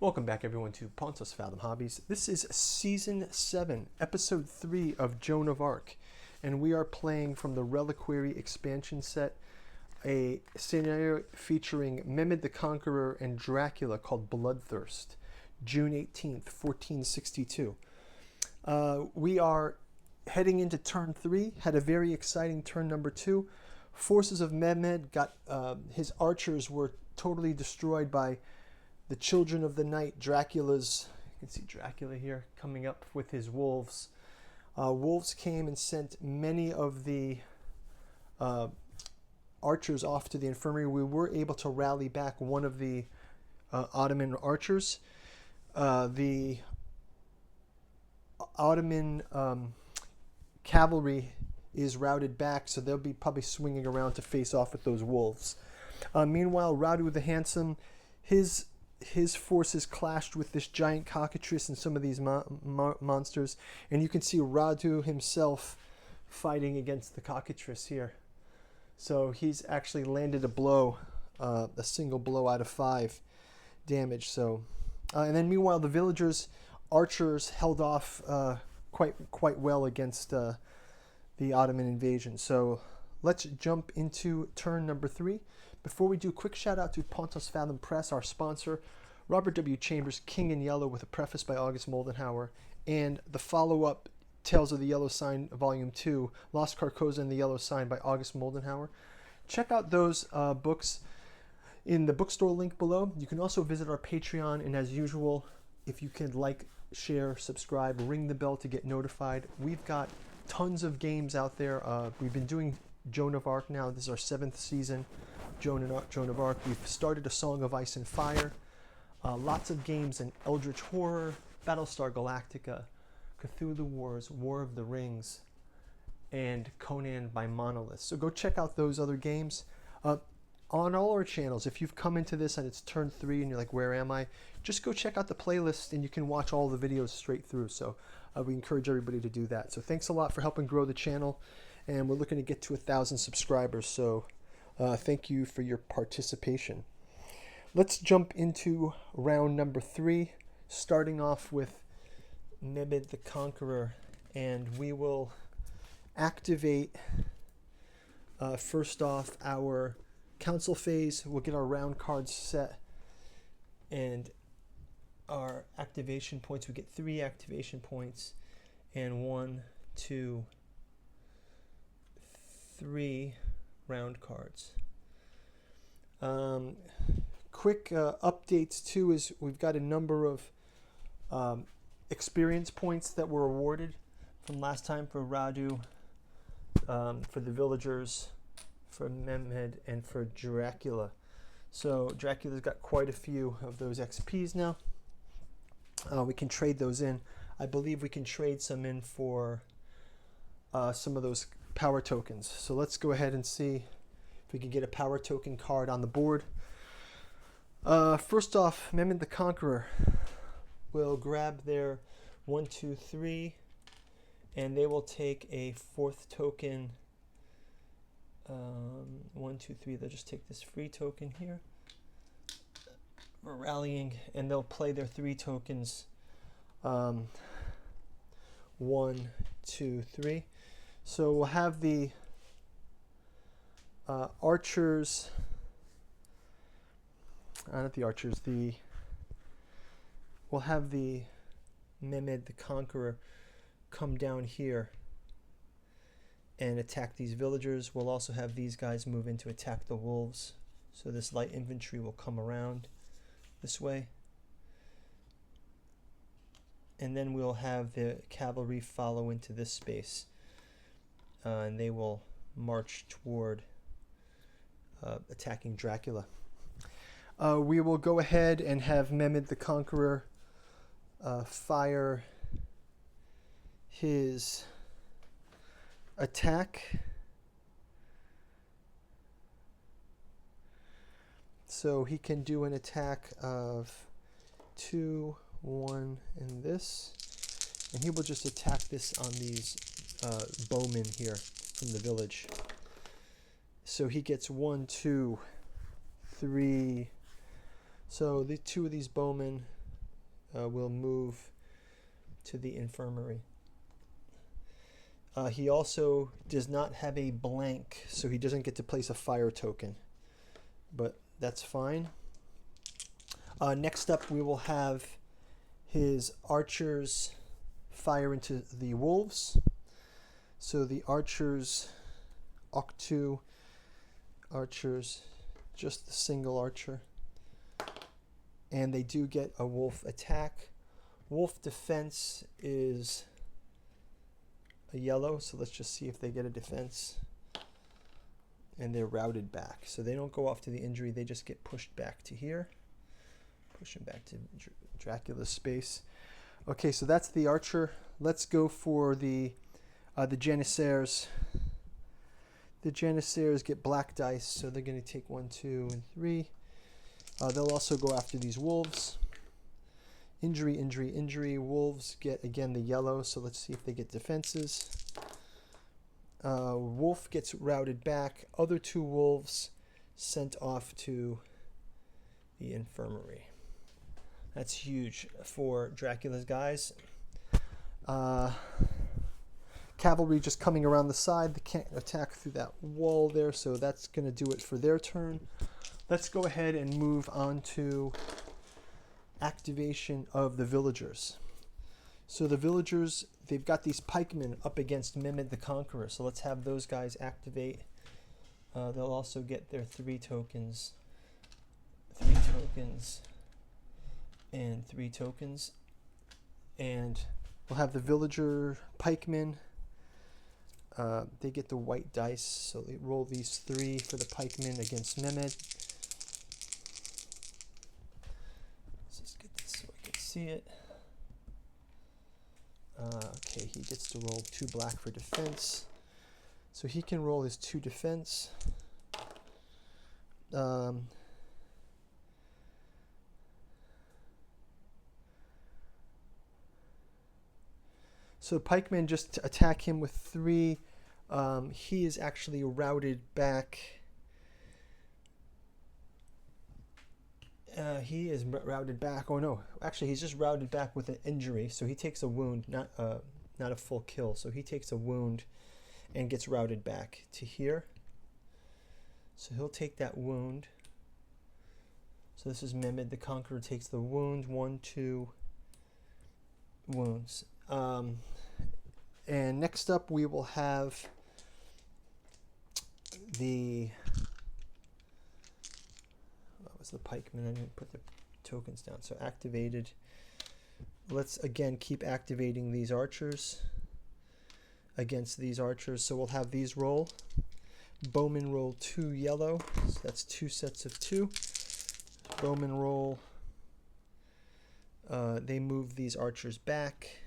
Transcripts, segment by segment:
Welcome back everyone to Pontus Fathom Hobbies. This is Season 7, Episode 3 of Joan of Arc, and we are playing from the Reliquary expansion set, a scenario featuring Mehmed the Conqueror and Dracula called Bloodthirst, June 18th, 1462. We are heading into turn 3, had a very exciting turn number 2. Forces of Mehmed got, his archers were totally destroyed by the children of the night, Dracula's, you can see Dracula here coming up with his wolves. Wolves came and sent many of the archers off to the infirmary. We were able to rally back one of the Ottoman archers. The Ottoman cavalry is routed back, so they'll be probably swinging around to face off with those wolves. Meanwhile, Radu the Handsome, his forces clashed with this giant cockatrice and some of these monsters, and you can see Radu himself fighting against the cockatrice here. So he's actually landed a blow, a single blow out of 5 damage. So, and then meanwhile the villagers, archers held off quite well against the Ottoman invasion. So let's jump into turn number 3. Before we do, quick shout out to Pontus Fathom Press, our sponsor, Robert W. Chambers, King in Yellow, with a preface by August Moldenhauer, and the follow-up Tales of the Yellow Sign Volume 2, Lost Carcosa and the Yellow Sign by August Moldenhauer. Check out those books in the bookstore link below. You can also visit our Patreon, and as usual, if you can like, share, subscribe, ring the bell to get notified. We've got tons of games out there. We've been doing Joan of Arc now. This is our 7th season. Joan of Arc. We've started A Song of Ice and Fire. Lots of games in Eldritch Horror, Battlestar Galactica, Cthulhu Wars, War of the Rings, and Conan by Monolith. So go check out those other games. On all our channels, if you've come into this and it's turn 3 and you're like, where am I? Just go check out the playlist and you can watch all the videos straight through. So we encourage everybody to do that. So thanks a lot for helping grow the channel, and we're looking to get to 1,000 subscribers. So thank you for your participation. Let's jump into round number 3, starting off with Mehmed the Conqueror, and we will activate first off our council phase. We'll get our round cards set and our activation points. We get 3 activation points and 1, 2, 3 round cards. Quick updates too is we've got a number of experience points that were awarded from last time for Radu, for the villagers, for Mehmed, and for Dracula. So Dracula's got quite a few of those XPs now. We can trade those in. I believe we can trade some in for some of those power tokens. So let's go ahead and see if we can get a power token card on the board. First off, Mehmed the Conqueror will grab their 1, 2, 3, and they will take a 4th token. 1, 2, 3. They'll just take this free token here for rallying, and they'll play their 3 tokens. 1, 2, 3. So we'll have the archers. Not the archers. We'll have the Mehmed the Conqueror come down here and attack these villagers. We'll also have these guys move in to attack the wolves. So this light infantry will come around this way. And then we'll have the cavalry follow into this space. And they will march toward attacking Dracula. We will go ahead and have Mehmed the Conqueror fire his attack. So he can do an attack of 2, 1, and this. And he will just attack this on these bowmen here from the village. So he gets 1, 2, 3. So the 2 of these bowmen will move to the infirmary. He also does not have a blank, so he doesn't get to place a fire token, but that's fine. Next up, we will have his archers fire into the wolves. So the archers, Octu archers, just the single archer. And they do get a wolf attack. Wolf defense is a yellow, so let's just see if they get a defense. And they're routed back. So they don't go off to the injury, they just get pushed back to here. Push him back to Dracula's space. Okay, so that's the archer. Let's go for the Janissaires. The Janissaires get black dice, so they're going to take 1, 2, and 3. They'll also go after these wolves. Injury, injury, injury. Wolves get, again, the yellow, so let's see if they get defenses. Wolf gets routed back. Other 2 wolves sent off to the infirmary. That's huge for Dracula's guys. Cavalry just coming around the side. They can't attack through that wall there, so that's going to do it for their turn. Let's go ahead and move on to activation of the villagers. So the villagers, they've got these pikemen up against Mehmed the Conqueror, so let's have those guys activate. They'll also get their 3 tokens. 3 tokens. And 3 tokens. And we'll have the villager pikemen. They get the white dice, so they roll these 3 for the pikemen against Mehmed. Let's just get this so I can see it. Okay, he gets to roll 2 black for defense. So he can roll his 2 defense. So pikemen just attack him with 3. He is actually routed back. He is routed back. Oh no, actually he's just routed back with an injury. So he takes a wound, not a full kill. So he takes a wound and gets routed back to here. So he'll take that wound. So this is Mehmed the Conqueror takes the wound. 1, 2 wounds. And next up we will have the, what was the pikeman? I didn't put the tokens down. So activated. Let's again keep activating these archers against these archers. So we'll have these roll. Bowmen roll 2 yellow. So that's 2 sets of 2. Bowmen roll. They move these archers back.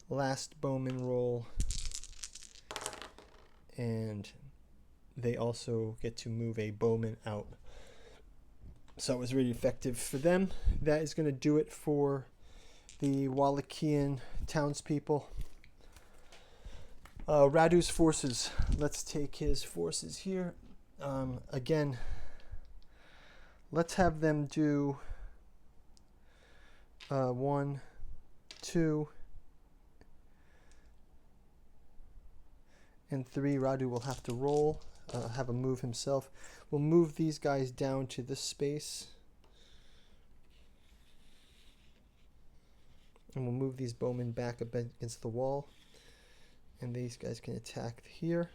Last bowman roll, and they also get to move a bowman out. So it was really effective for them. That is going to do it for the Wallachian townspeople. Radu's forces. Let's take his forces here. Again, let's have them do 1, 2, and 3. Radu will have to roll, have a move himself. We'll move these guys down to this space. And we'll move these bowmen back up against the wall. And these guys can attack here.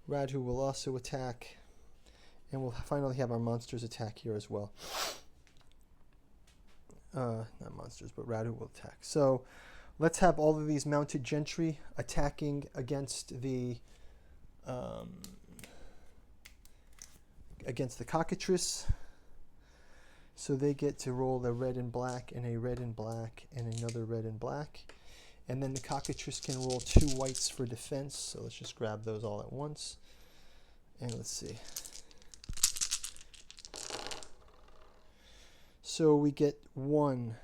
Radu will also attack. And we'll finally have our monsters attack here as well. Not monsters, but Radu will attack. So let's have all of these mounted gentry attacking against the cockatrice. So they get to roll a red and black and a red and black and another red and black. And then the cockatrice can roll 2 whites for defense. So let's just grab those all at once. And let's see. So we get 1.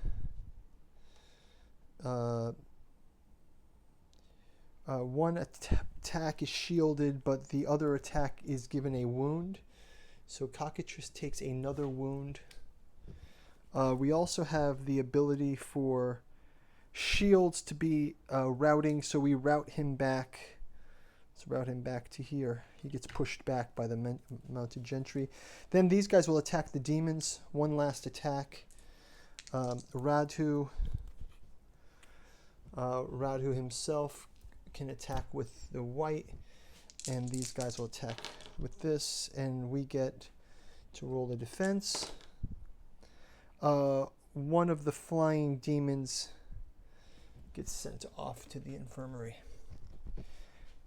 One attack is shielded, but the other attack is given a wound. So Cockatrice takes another wound. We also have the ability for shields to be routing, so we route him back. Let's route him back to here. He gets pushed back by the mounted gentry. Then these guys will attack the demons. One last attack. Radhu himself can attack with the white, and these guys will attack with this, and we get to roll the defense. One of the flying demons gets sent off to the infirmary.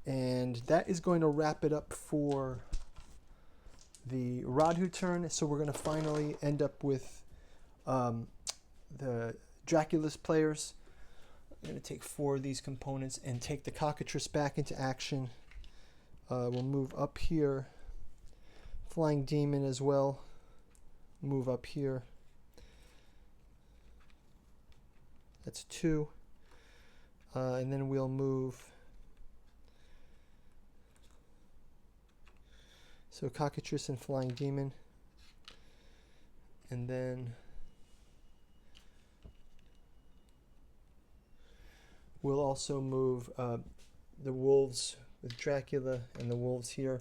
And that is going to wrap it up for the Radhu turn. So we're going to finally end up with the Dracula's players. I'm going to take 4 of these components and take the Cockatrice back into action. We'll move up here. Flying Demon as well. Move up here. That's 2. And then we'll move. So Cockatrice and Flying Demon. And then we'll also move the wolves with Dracula and the wolves here.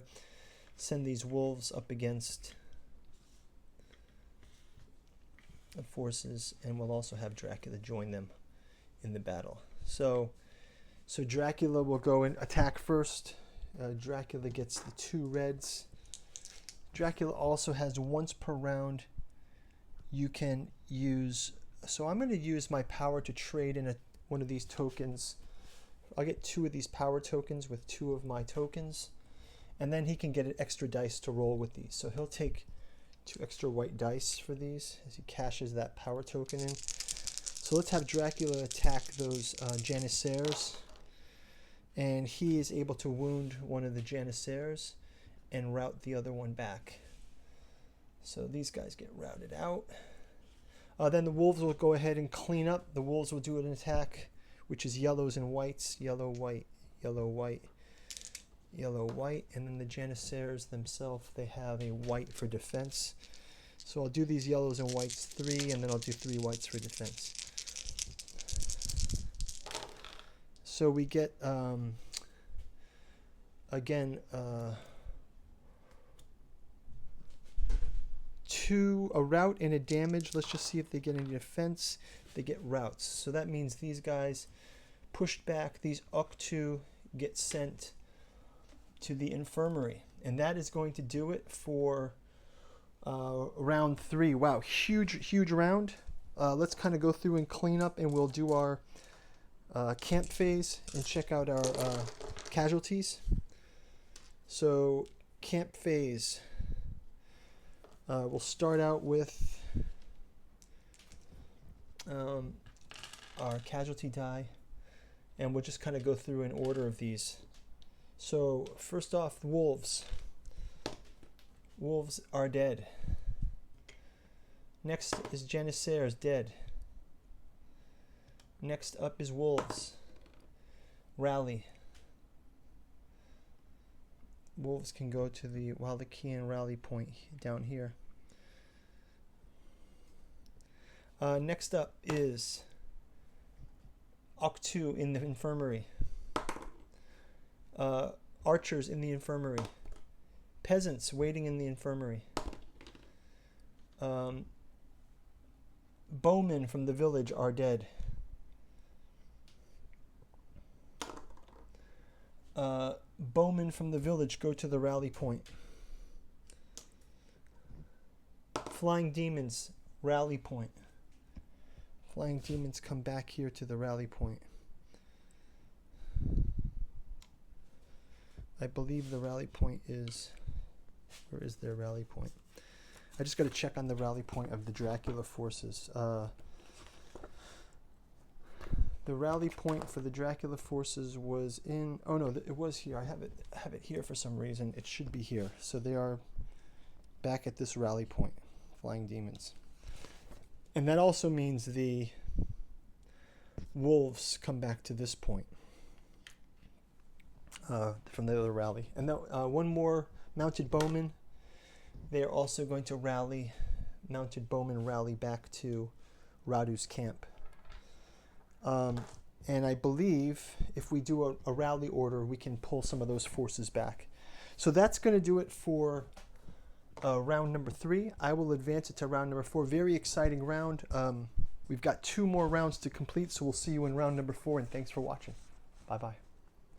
Send these wolves up against the forces, and we'll also have Dracula join them in the battle. So Dracula will go and attack first. Dracula gets the 2 reds. Dracula also has once per round you can use. So I'm going to use my power to trade in one of these tokens. I'll get 2 of these power tokens with 2 of my tokens, and then he can get an extra dice to roll with these. So he'll take 2 extra white dice for these as he cashes that power token in. So let's have Dracula attack those Janissaires, and he is able to wound one of the Janissaires and route the other one back. So these guys get routed out. Then the wolves will go ahead and clean up. The wolves will do an attack, which is yellows and whites. Yellow, white, yellow, white, yellow, white. And then the Janissaires themselves, they have a white for defense. So I'll do these yellows and whites 3, and then I'll do 3 whites for defense. So we get, again, 2, a rout and a damage. Let's just see if they get any defense. They get routs. So that means these guys pushed back. These Uktu get sent to the infirmary. And that is going to do it for round 3. Wow, huge round. Let's kind of go through and clean up, and we'll do our camp phase and check out our casualties. So camp phase. We'll start out with our casualty die, and we'll just kind of go through in order of these. So first off, wolves. Wolves are dead. Next is Janissaires, dead. Next up is wolves. Rally. Wolves can go to the Wallachian rally point down here. Next up is Uktu in the infirmary. Archers in the infirmary. Peasants waiting in the infirmary. Bowmen from the village are dead. Bowmen from the village go to the rally point. Flying demons, rally point. Flying demons come back here to the rally point. I believe the rally point is... Where is their rally point? I just got to check on the rally point of the Dracula forces. The rally point for the Dracula forces was in... Oh no, it was here. I have it here for some reason. It should be here. So they are back at this rally point, Flying Demons. And that also means the wolves come back to this point from the other rally. And one more mounted bowman. they're also going to rally, mounted bowmen rally back to Radu's camp. And I believe if we do a rally order, we can pull some of those forces back. So that's going to do it for round number 3. I will advance it to round number 4. Very exciting round. We've got 2 more rounds to complete, so we'll see you in round number 4, and thanks for watching. Bye-bye.